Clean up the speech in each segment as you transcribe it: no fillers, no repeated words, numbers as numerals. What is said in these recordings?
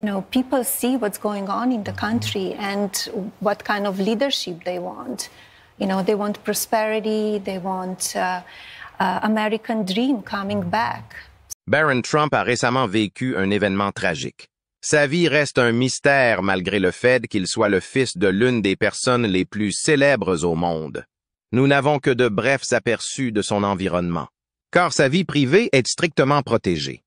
People see what's going on in the country and what kind of leadership they want. They want prosperity, they want American dream coming back. Barron Trump a récemment vécu un événement tragique. Sa vie reste un mystère malgré le fait qu'il soit le fils de l'une des personnes les plus célèbres au monde. Nous n'avons que de brefs aperçus de son environnement, car sa vie privée est strictement protégée.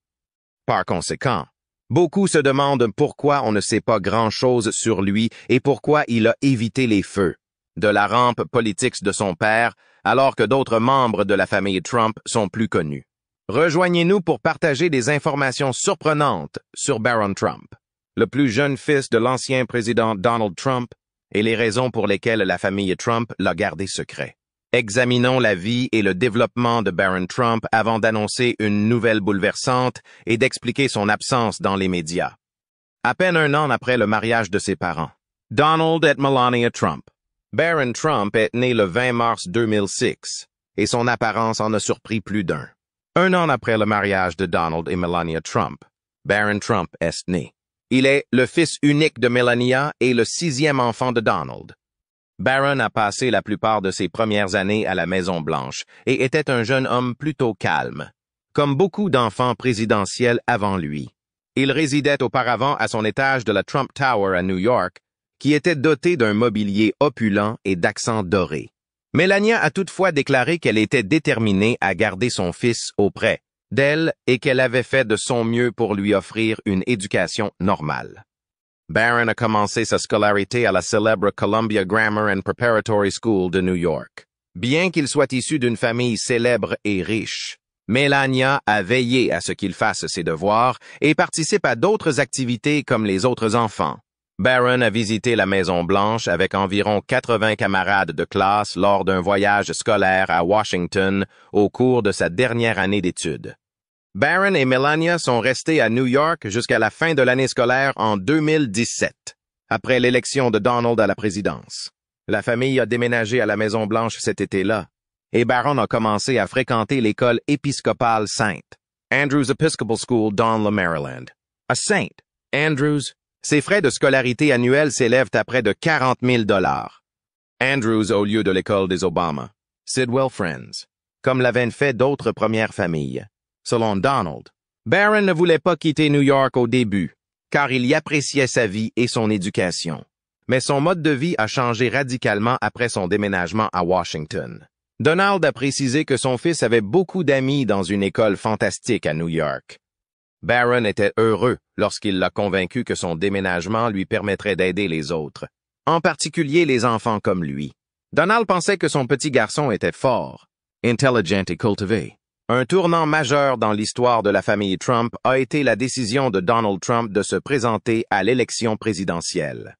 Par conséquent, beaucoup se demandent pourquoi on ne sait pas grand-chose sur lui et pourquoi il a évité les feux de la rampe politique de son père, alors que d'autres membres de la famille Trump sont plus connus. Rejoignez-nous pour partager des informations surprenantes sur Barron Trump, le plus jeune fils de l'ancien président Donald Trump, et les raisons pour lesquelles la famille Trump l'a gardé secret. Examinons la vie et le développement de Barron Trump avant d'annoncer une nouvelle bouleversante et d'expliquer son absence dans les médias. À peine un an après le mariage de ses parents, Donald et Melania Trump. Barron Trump est né le 20 mars 2006 et son apparence en a surpris plus d'un. Un an après le mariage de Donald et Melania Trump, Barron Trump est né. Il est le fils unique de Melania et le 6e enfant de Donald. Barron a passé la plupart de ses premières années à la Maison-Blanche et était un jeune homme plutôt calme, comme beaucoup d'enfants présidentiels avant lui. Il résidait auparavant à son étage de la Trump Tower à New York, qui était doté d'un mobilier opulent et d'accents dorés. Melania a toutefois déclaré qu'elle était déterminée à garder son fils auprès d'elle et qu'elle avait fait de son mieux pour lui offrir une éducation normale. Barron a commencé sa scolarité à la célèbre Columbia Grammar and Preparatory School de New York. Bien qu'il soit issu d'une famille célèbre et riche, Melania a veillé à ce qu'il fasse ses devoirs et participe à d'autres activités comme les autres enfants. Barron a visité la Maison-Blanche avec environ 80 camarades de classe lors d'un voyage scolaire à Washington au cours de sa dernière année d'études. Barron et Melania sont restés à New York jusqu'à la fin de l'année scolaire en 2017, après l'élection de Donald à la présidence. La famille a déménagé à la Maison-Blanche cet été-là, et Barron a commencé à fréquenter l'école épiscopale Sainte, Andrews Episcopal School dans le Maryland. À Sainte Andrews, ses frais de scolarité annuels s'élèvent à près de 40 000 $. Andrews au lieu de l'école des Obama, Sidwell Friends, comme l'avaient fait d'autres premières familles. Selon Donald, Barron ne voulait pas quitter New York au début, car il y appréciait sa vie et son éducation. Mais son mode de vie a changé radicalement après son déménagement à Washington. Donald a précisé que son fils avait beaucoup d'amis dans une école fantastique à New York. Barron était heureux lorsqu'il l'a convaincu que son déménagement lui permettrait d'aider les autres, en particulier les enfants comme lui. Donald pensait que son petit garçon était fort, intelligent et cultivé. Un tournant majeur dans l'histoire de la famille Trump a été la décision de Donald Trump de se présenter à l'élection présidentielle.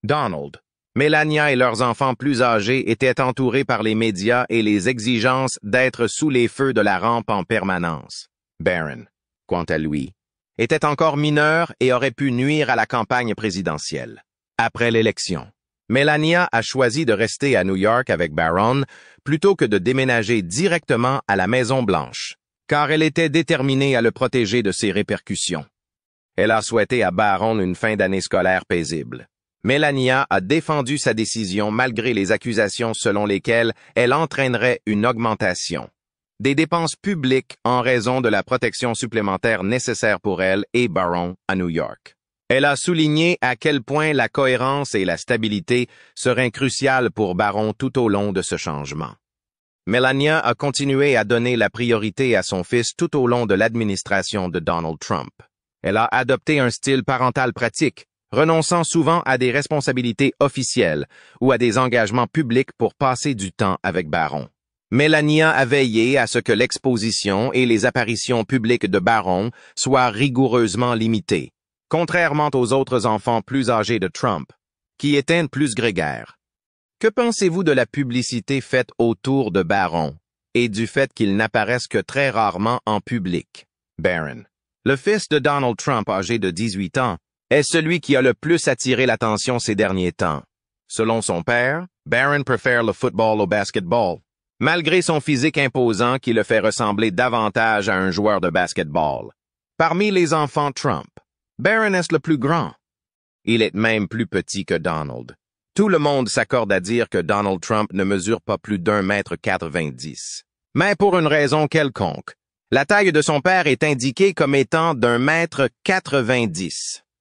Donald, Melania et leurs enfants plus âgés étaient entourés par les médias et les exigences d'être sous les feux de la rampe en permanence. Barron, quant à lui, était encore mineur et aurait pu nuire à la campagne présidentielle. Après l'élection, Melania a choisi de rester à New York avec Barron plutôt que de déménager directement à la Maison-Blanche, car elle était déterminée à le protéger de ses répercussions. Elle a souhaité à Barron une fin d'année scolaire paisible. Melania a défendu sa décision malgré les accusations selon lesquelles elle entraînerait une augmentation des dépenses publiques en raison de la protection supplémentaire nécessaire pour elle et Barron à New York. Elle a souligné à quel point la cohérence et la stabilité seraient cruciales pour Barron tout au long de ce changement. Melania a continué à donner la priorité à son fils tout au long de l'administration de Donald Trump. Elle a adopté un style parental pratique, renonçant souvent à des responsabilités officielles ou à des engagements publics pour passer du temps avec Barron. Melania a veillé à ce que l'exposition et les apparitions publiques de Barron soient rigoureusement limitées, contrairement aux autres enfants plus âgés de Trump, qui étaient plus grégaires. Que pensez-vous de la publicité faite autour de Barron et du fait qu'il n'apparaisse que très rarement en public? Barron, le fils de Donald Trump âgé de 18 ans, est celui qui a le plus attiré l'attention ces derniers temps. Selon son père, Barron préfère le football au basketball, malgré son physique imposant qui le fait ressembler davantage à un joueur de basketball. Parmi les enfants Trump, Barron est le plus grand. Il est même plus petit que Donald. Tout le monde s'accorde à dire que Donald Trump ne mesure pas plus d'1,90 m. Mais pour une raison quelconque, la taille de son père est indiquée comme étant d'1,90 m.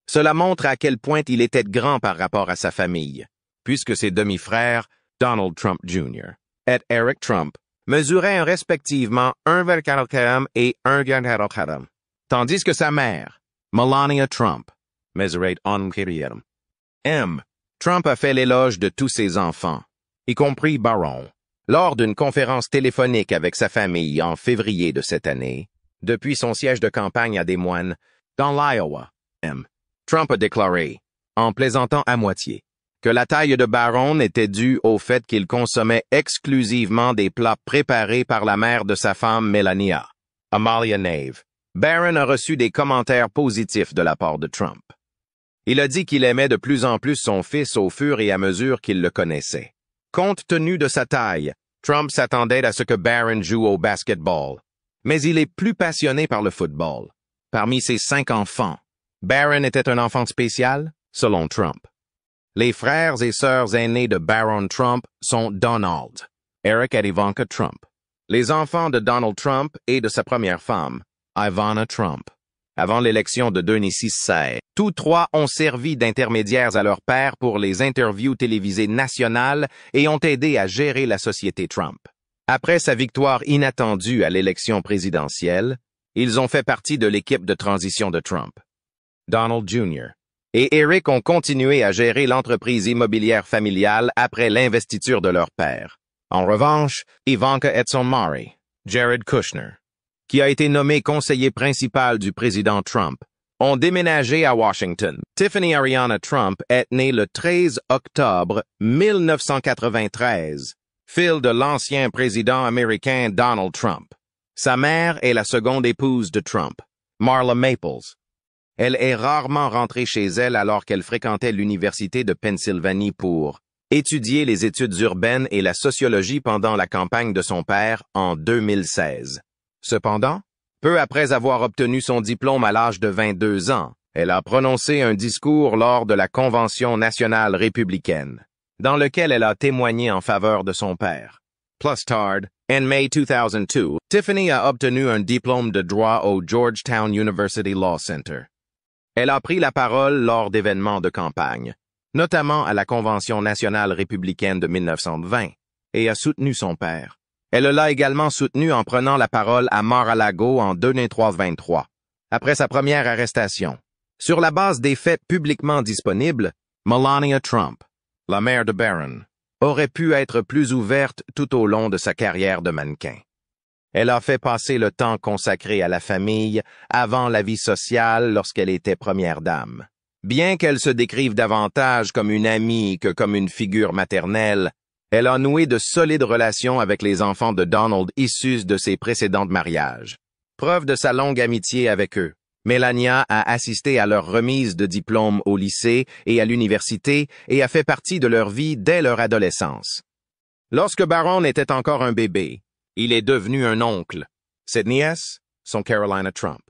Cela montre à quel point il était grand par rapport à sa famille, puisque ses demi-frères, Donald Trump Jr. et Eric Trump, mesuraient respectivement 1,44 m et 1,44 m, tandis que sa mère, Melania Trump, mesurait 1,44 m. Trump a fait l'éloge de tous ses enfants, y compris Barron, lors d'une conférence téléphonique avec sa famille en février de cette année, depuis son siège de campagne à Des Moines, dans l'Iowa. Trump a déclaré, en plaisantant à moitié, que la taille de Barron était due au fait qu'il consommait exclusivement des plats préparés par la mère de sa femme Melania, Amalia Nave. Barron a reçu des commentaires positifs de la part de Trump. Il a dit qu'il aimait de plus en plus son fils au fur et à mesure qu'il le connaissait. Compte tenu de sa taille, Trump s'attendait à ce que Barron joue au basketball, mais il est plus passionné par le football. Parmi ses 5 enfants, Barron était un enfant spécial, selon Trump. Les frères et sœurs aînés de Barron Trump sont Donald, Eric et Ivanka Trump. Les enfants de Donald Trump et de sa première femme, Ivana Trump. Avant l'élection de 2016, tous 3 ont servi d'intermédiaires à leur père pour les interviews télévisées nationales et ont aidé à gérer la société Trump. Après sa victoire inattendue à l'élection présidentielle, ils ont fait partie de l'équipe de transition de Trump. Donald Jr. et Eric ont continué à gérer l'entreprise immobilière familiale après l'investiture de leur père. En revanche, Ivanka et son mari, Jared Kushner, qui a été nommé conseiller principal du président Trump, ont déménagé à Washington. Tiffany Ariana Trump est née le 13 octobre 1993, fille de l'ancien président américain Donald Trump. Sa mère est la seconde épouse de Trump, Marla Maples. Elle est rarement rentrée chez elle alors qu'elle fréquentait l'Université de Pennsylvanie pour étudier les études urbaines et la sociologie pendant la campagne de son père en 2016. Cependant, peu après avoir obtenu son diplôme à l'âge de 22 ans, elle a prononcé un discours lors de la Convention nationale républicaine, dans lequel elle a témoigné en faveur de son père. Plus tard, en mai 2002, Tiffany a obtenu un diplôme de droit au Georgetown University Law Center. Elle a pris la parole lors d'événements de campagne, notamment à la Convention nationale républicaine de 1920, et a soutenu son père. Elle l'a également soutenu en prenant la parole à Mar-a-Lago en 2023, après sa première arrestation. Sur la base des faits publiquement disponibles, Melania Trump, la mère de Barron, aurait pu être plus ouverte tout au long de sa carrière de mannequin. Elle a fait passer le temps consacré à la famille avant la vie sociale lorsqu'elle était première dame. Bien qu'elle se décrive davantage comme une amie que comme une figure maternelle, elle a noué de solides relations avec les enfants de Donald issus de ses précédents mariages. Preuve de sa longue amitié avec eux, Melania a assisté à leur remise de diplôme au lycée et à l'université et a fait partie de leur vie dès leur adolescence. Lorsque Barron était encore un bébé, il est devenu un oncle. Ses nièces sont Carolina Trump,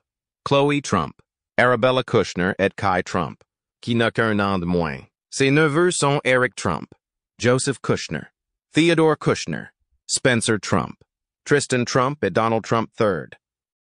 Chloe Trump, Arabella Kushner et Kai Trump, qui n'a qu'un an de moins. Ses neveux sont Eric Trump, Joseph Kushner, Theodore Kushner, Spencer Trump, Tristan Trump et Donald Trump III.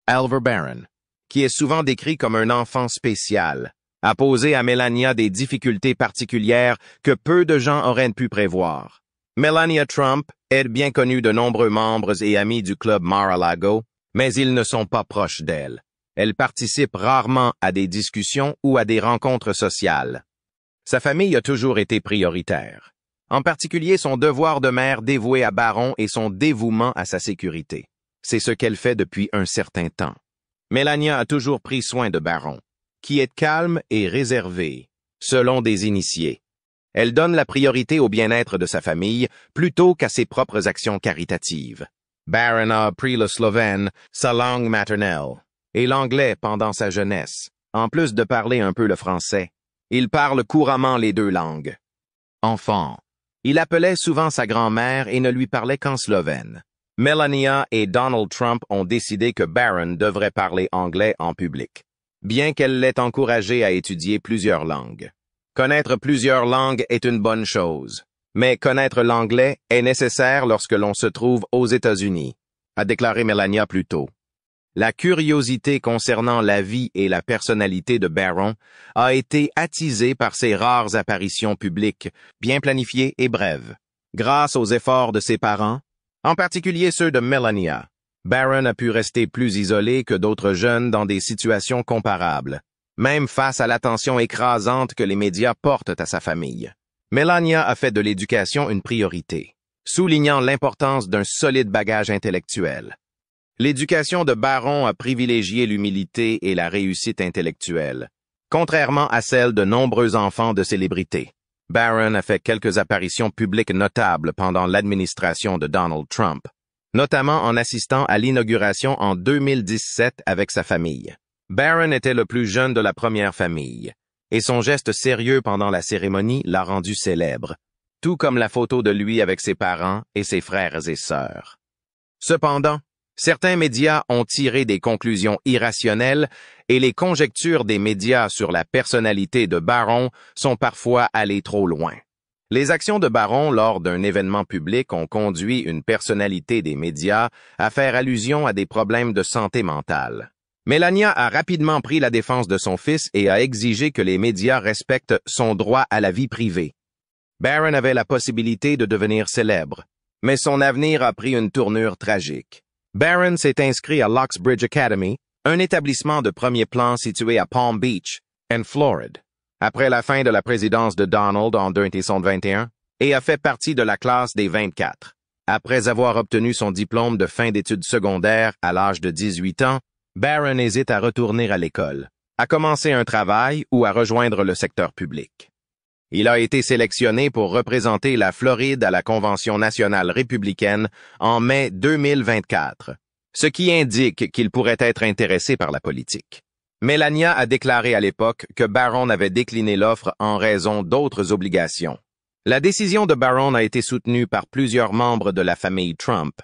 Alver Barron, qui est souvent décrit comme un enfant spécial, a posé à Melania des difficultés particulières que peu de gens auraient pu prévoir. Melania Trump est bien connue de nombreux membres et amis du club Mar-a-Lago, mais ils ne sont pas proches d'elle. Elle participe rarement à des discussions ou à des rencontres sociales. Sa famille a toujours été prioritaire. En particulier son devoir de mère dévoué à Barron et son dévouement à sa sécurité. C'est ce qu'elle fait depuis un certain temps. Melania a toujours pris soin de Barron, qui est calme et réservé, selon des initiés. Elle donne la priorité au bien-être de sa famille plutôt qu'à ses propres actions caritatives. Barron a appris le slovène, sa langue maternelle, et l'anglais pendant sa jeunesse, en plus de parler un peu le français. Il parle couramment les 2 langues. Enfant, il appelait souvent sa grand-mère et ne lui parlait qu'en slovène. Melania et Donald Trump ont décidé que Barron devrait parler anglais en public. bien qu'elle l'ait encouragé à étudier plusieurs langues. Connaître plusieurs langues est une bonne chose, mais connaître l'anglais est nécessaire lorsque l'on se trouve aux États-Unis, a déclaré Melania plus tôt. La curiosité concernant la vie et la personnalité de Barron a été attisée par ses rares apparitions publiques, bien planifiées et brèves. Grâce aux efforts de ses parents, en particulier ceux de Melania, Barron a pu rester plus isolé que d'autres jeunes dans des situations comparables, même face à l'attention écrasante que les médias portent à sa famille. Melania a fait de l'éducation une priorité, soulignant l'importance d'un solide bagage intellectuel. L'éducation de Barron a privilégié l'humilité et la réussite intellectuelle, contrairement à celle de nombreux enfants de célébrités. Barron a fait quelques apparitions publiques notables pendant l'administration de Donald Trump, notamment en assistant à l'inauguration en 2017 avec sa famille. Barron était le plus jeune de la première famille, et son geste sérieux pendant la cérémonie l'a rendu célèbre, tout comme la photo de lui avec ses parents et ses frères et sœurs. Cependant, certains médias ont tiré des conclusions irrationnelles et les conjectures des médias sur la personnalité de Barron sont parfois allées trop loin. Les actions de Barron lors d'un événement public ont conduit une personnalité des médias à faire allusion à des problèmes de santé mentale. Melania a rapidement pris la défense de son fils et a exigé que les médias respectent son droit à la vie privée. Barron avait la possibilité de devenir célèbre, mais son avenir a pris une tournure tragique. Barron s'est inscrit à l'Oxbridge Academy, un établissement de premier plan situé à Palm Beach, en Floride, après la fin de la présidence de Donald en 2021, et a fait partie de la classe des 24. Après avoir obtenu son diplôme de fin d'études secondaires à l'âge de 18 ans, Barron hésite à retourner à l'école, à commencer un travail ou à rejoindre le secteur public. Il a été sélectionné pour représenter la Floride à la Convention nationale républicaine en mai 2024, ce qui indique qu'il pourrait être intéressé par la politique. Melania a déclaré à l'époque que Barron avait décliné l'offre en raison d'autres obligations. La décision de Barron a été soutenue par plusieurs membres de la famille Trump,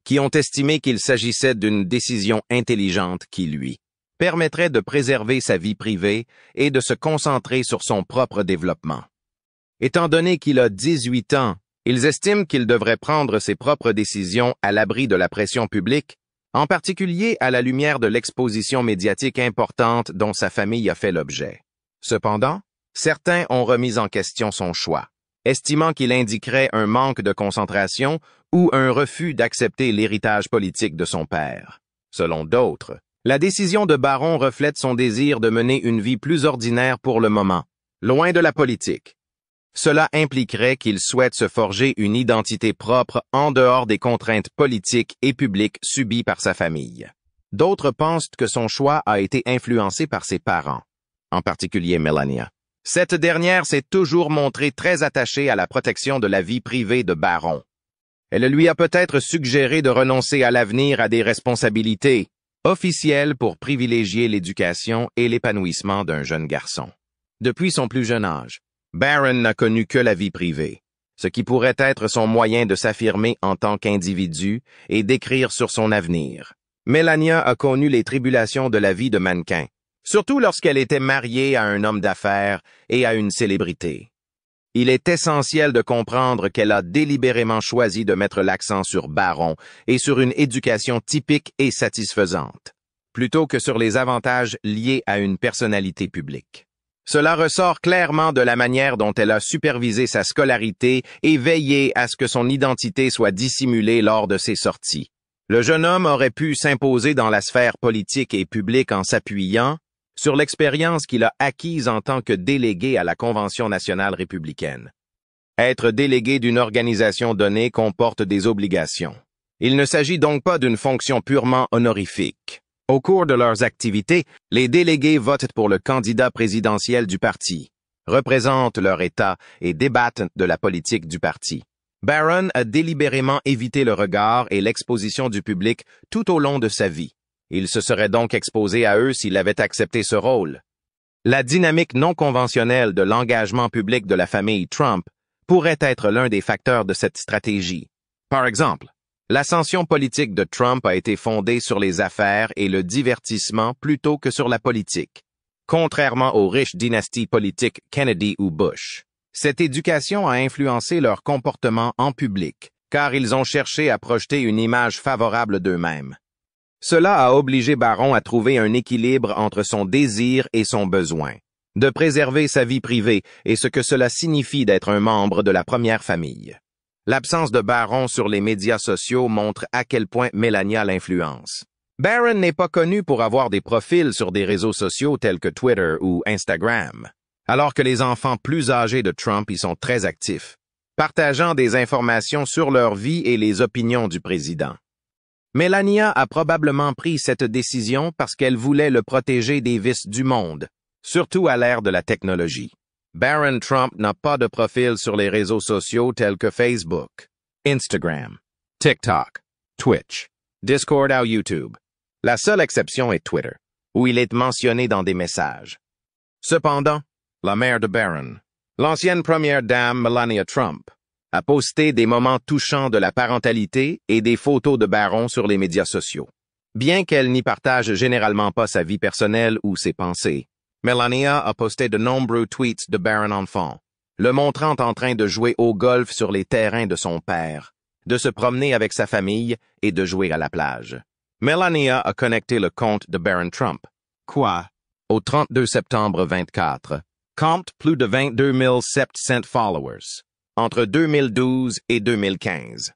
qui ont estimé qu'il s'agissait d'une décision intelligente qui, lui, permettrait de préserver sa vie privée et de se concentrer sur son propre développement. Étant donné qu'il a 18 ans, ils estiment qu'il devrait prendre ses propres décisions à l'abri de la pression publique, en particulier à la lumière de l'exposition médiatique importante dont sa famille a fait l'objet. Cependant, certains ont remis en question son choix, estimant qu'il indiquerait un manque de concentration ou un refus d'accepter l'héritage politique de son père. Selon d'autres, la décision de Barron reflète son désir de mener une vie plus ordinaire pour le moment, loin de la politique. Cela impliquerait qu'il souhaite se forger une identité propre en dehors des contraintes politiques et publiques subies par sa famille. D'autres pensent que son choix a été influencé par ses parents, en particulier Melania. Cette dernière s'est toujours montrée très attachée à la protection de la vie privée de Barron. Elle lui a peut-être suggéré de renoncer à l'avenir à des responsabilités officielles pour privilégier l'éducation et l'épanouissement d'un jeune garçon. Depuis son plus jeune âge, Barron n'a connu que la vie privée, ce qui pourrait être son moyen de s'affirmer en tant qu'individu et d'écrire sur son avenir. Melania a connu les tribulations de la vie de mannequin, surtout lorsqu'elle était mariée à un homme d'affaires et à une célébrité. Il est essentiel de comprendre qu'elle a délibérément choisi de mettre l'accent sur Barron et sur une éducation typique et satisfaisante, plutôt que sur les avantages liés à une personnalité publique. Cela ressort clairement de la manière dont elle a supervisé sa scolarité et veillé à ce que son identité soit dissimulée lors de ses sorties. Le jeune homme aurait pu s'imposer dans la sphère politique et publique en s'appuyant sur l'expérience qu'il a acquise en tant que délégué à la Convention nationale républicaine. Être délégué d'une organisation donnée comporte des obligations. Il ne s'agit donc pas d'une fonction purement honorifique. Au cours de leurs activités, les délégués votent pour le candidat présidentiel du parti, représentent leur État et débattent de la politique du parti. Barron a délibérément évité le regard et l'exposition du public tout au long de sa vie. Il se serait donc exposé à eux s'il avait accepté ce rôle. La dynamique non conventionnelle de l'engagement public de la famille Trump pourrait être l'un des facteurs de cette stratégie. Par exemple, L'ascension politique de Trump a été fondée sur les affaires et le divertissement plutôt que sur la politique, contrairement aux riches dynasties politiques Kennedy ou Bush. Cette éducation a influencé leur comportement en public, car ils ont cherché à projeter une image favorable d'eux-mêmes. Cela a obligé Barron à trouver un équilibre entre son désir et son besoin, de préserver sa vie privée et ce que cela signifie d'être un membre de la première famille. L'absence de Barron sur les médias sociaux montre à quel point Melania l'influence. Barron n'est pas connu pour avoir des profils sur des réseaux sociaux tels que Twitter ou Instagram, alors que les enfants plus âgés de Trump y sont très actifs, partageant des informations sur leur vie et les opinions du président. Melania a probablement pris cette décision parce qu'elle voulait le protéger des vices du monde, surtout à l'ère de la technologie. Barron Trump n'a pas de profil sur les réseaux sociaux tels que Facebook, Instagram, TikTok, Twitch, Discord ou YouTube. La seule exception est Twitter, où il est mentionné dans des messages. Cependant, la mère de Barron, l'ancienne première dame Melania Trump, a posté des moments touchants de la parentalité et des photos de Barron sur les médias sociaux. Bien qu'elle n'y partage généralement pas sa vie personnelle ou ses pensées, Melania a posté de nombreux tweets de Barron enfant, le montrant en train de jouer au golf sur les terrains de son père, de se promener avec sa famille et de jouer à la plage. Melania a connecté le compte de Barron Trump, quoi, au 32 septembre 24, compte plus de 22 700 followers, entre 2012 et 2015.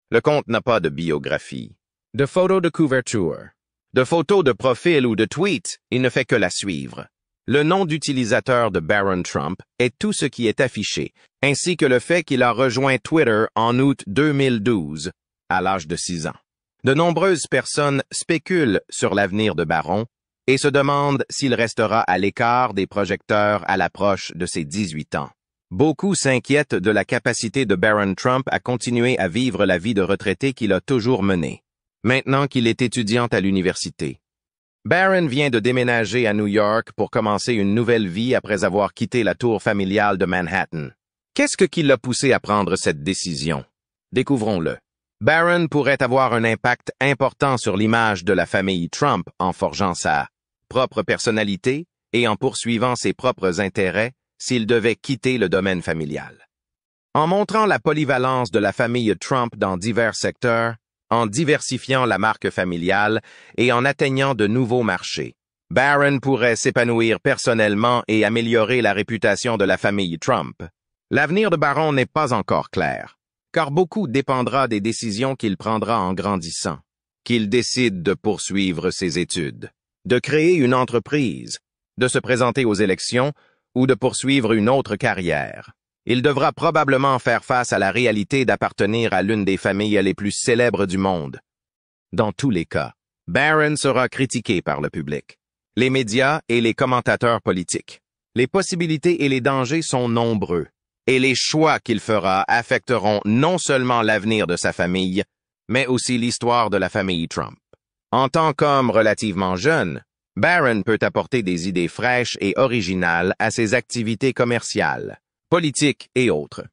Le compte n'a pas de biographie, de photos de couverture, de photos de profil ou de tweets, il ne fait que la suivre. Le nom d'utilisateur de Barron Trump est tout ce qui est affiché, ainsi que le fait qu'il a rejoint Twitter en août 2012, à l'âge de 6 ans. De nombreuses personnes spéculent sur l'avenir de Barron et se demandent s'il restera à l'écart des projecteurs à l'approche de ses 18 ans. Beaucoup s'inquiètent de la capacité de Barron Trump à continuer à vivre la vie de retraité qu'il a toujours menée, maintenant qu'il est étudiant à l'université. Barron vient de déménager à New York pour commencer une nouvelle vie après avoir quitté la tour familiale de Manhattan. Qu'est-ce qui l'a poussé à prendre cette décision? Découvrons-le. Barron pourrait avoir un impact important sur l'image de la famille Trump en forgeant sa propre personnalité et en poursuivant ses propres intérêts s'il devait quitter le domaine familial. En montrant la polyvalence de la famille Trump dans divers secteurs, en diversifiant la marque familiale et en atteignant de nouveaux marchés, Barron pourrait s'épanouir personnellement et améliorer la réputation de la famille Trump. L'avenir de Barron n'est pas encore clair, car beaucoup dépendra des décisions qu'il prendra en grandissant, qu'il décide de poursuivre ses études, de créer une entreprise, de se présenter aux élections ou de poursuivre une autre carrière. Il devra probablement faire face à la réalité d'appartenir à l'une des familles les plus célèbres du monde. Dans tous les cas, Barron sera critiqué par le public, les médias et les commentateurs politiques. Les possibilités et les dangers sont nombreux, et les choix qu'il fera affecteront non seulement l'avenir de sa famille, mais aussi l'histoire de la famille Trump. En tant qu'homme relativement jeune, Barron peut apporter des idées fraîches et originales à ses activités commerciales, politiques et autres.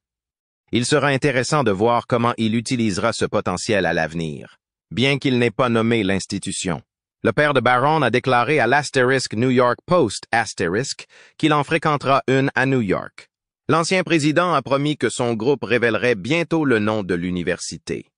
Il sera intéressant de voir comment il utilisera ce potentiel à l'avenir, bien qu'il n'ait pas nommé l'institution. Le père de Barron a déclaré à l'Asterisk New York Post qu'il en fréquentera une à New York. L'ancien président a promis que son groupe révélerait bientôt le nom de l'université.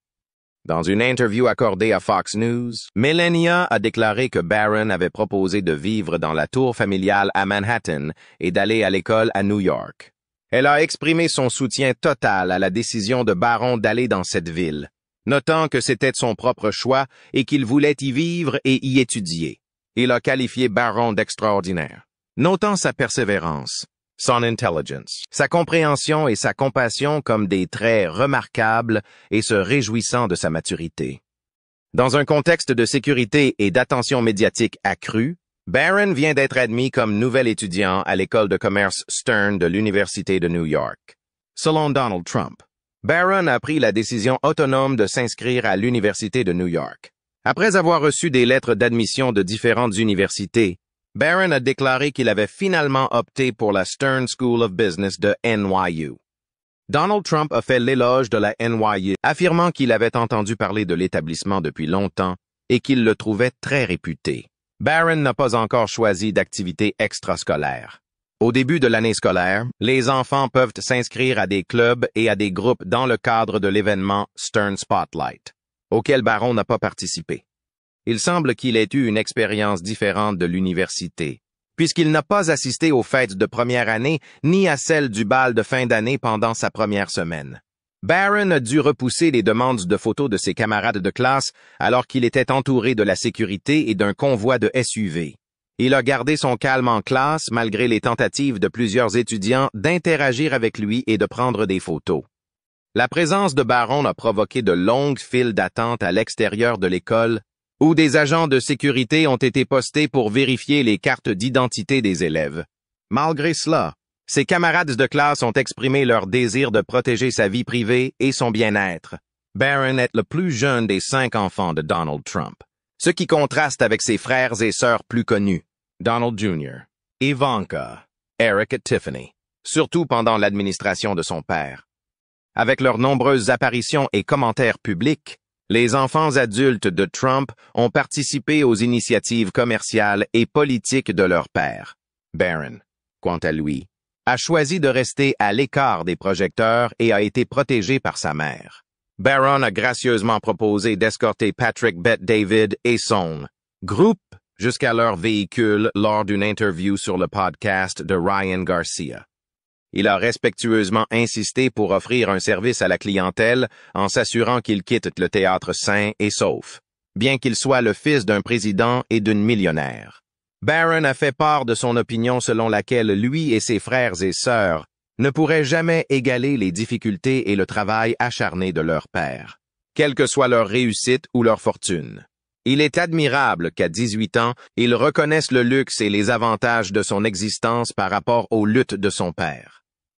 Dans une interview accordée à Fox News, Melania a déclaré que Barron avait proposé de vivre dans la tour familiale à Manhattan et d'aller à l'école à New York. Elle a exprimé son soutien total à la décision de Barron d'aller dans cette ville, notant que c'était son propre choix et qu'il voulait y vivre et y étudier. Il a qualifié Barron d'extraordinaire, notant sa persévérance, son intelligence, sa compréhension et sa compassion comme des traits remarquables et se réjouissant de sa maturité. Dans un contexte de sécurité et d'attention médiatique accrue, Barron vient d'être admis comme nouvel étudiant à l'école de commerce Stern de l'Université de New York. Selon Donald Trump, Barron a pris la décision autonome de s'inscrire à l'Université de New York. Après avoir reçu des lettres d'admission de différentes universités, Barron a déclaré qu'il avait finalement opté pour la Stern School of Business de NYU. Donald Trump a fait l'éloge de la NYU, affirmant qu'il avait entendu parler de l'établissement depuis longtemps et qu'il le trouvait très réputé. Barron n'a pas encore choisi d'activité extrascolaire. Au début de l'année scolaire, les enfants peuvent s'inscrire à des clubs et à des groupes dans le cadre de l'événement Stern Spotlight, auquel Barron n'a pas participé. Il semble qu'il ait eu une expérience différente de l'université, puisqu'il n'a pas assisté aux fêtes de première année ni à celles du bal de fin d'année pendant sa première semaine. Barron a dû repousser les demandes de photos de ses camarades de classe alors qu'il était entouré de la sécurité et d'un convoi de SUV. Il a gardé son calme en classe malgré les tentatives de plusieurs étudiants d'interagir avec lui et de prendre des photos. La présence de Barron a provoqué de longues files d'attente à l'extérieur de l'école où des agents de sécurité ont été postés pour vérifier les cartes d'identité des élèves. Malgré cela, ses camarades de classe ont exprimé leur désir de protéger sa vie privée et son bien-être. Barron est le plus jeune des 5 enfants de Donald Trump, ce qui contraste avec ses frères et sœurs plus connus, Donald Jr., Ivanka, Eric et Tiffany, surtout pendant l'administration de son père. Avec leurs nombreuses apparitions et commentaires publics, les enfants adultes de Trump ont participé aux initiatives commerciales et politiques de leur père. Barron, quant à lui, a choisi de rester à l'écart des projecteurs et a été protégé par sa mère. Barron a gracieusement proposé d'escorter Patrick Bet-David et son groupe jusqu'à leur véhicule lors d'une interview sur le podcast de Ryan Garcia. Il a respectueusement insisté pour offrir un service à la clientèle en s'assurant qu'il quitte le théâtre sain et sauf, bien qu'il soit le fils d'un président et d'une millionnaire. Barron a fait part de son opinion selon laquelle lui et ses frères et sœurs ne pourraient jamais égaler les difficultés et le travail acharné de leur père, quelle que soit leur réussite ou leur fortune. Il est admirable qu'à 18 ans, il reconnaisse le luxe et les avantages de son existence par rapport aux luttes de son père.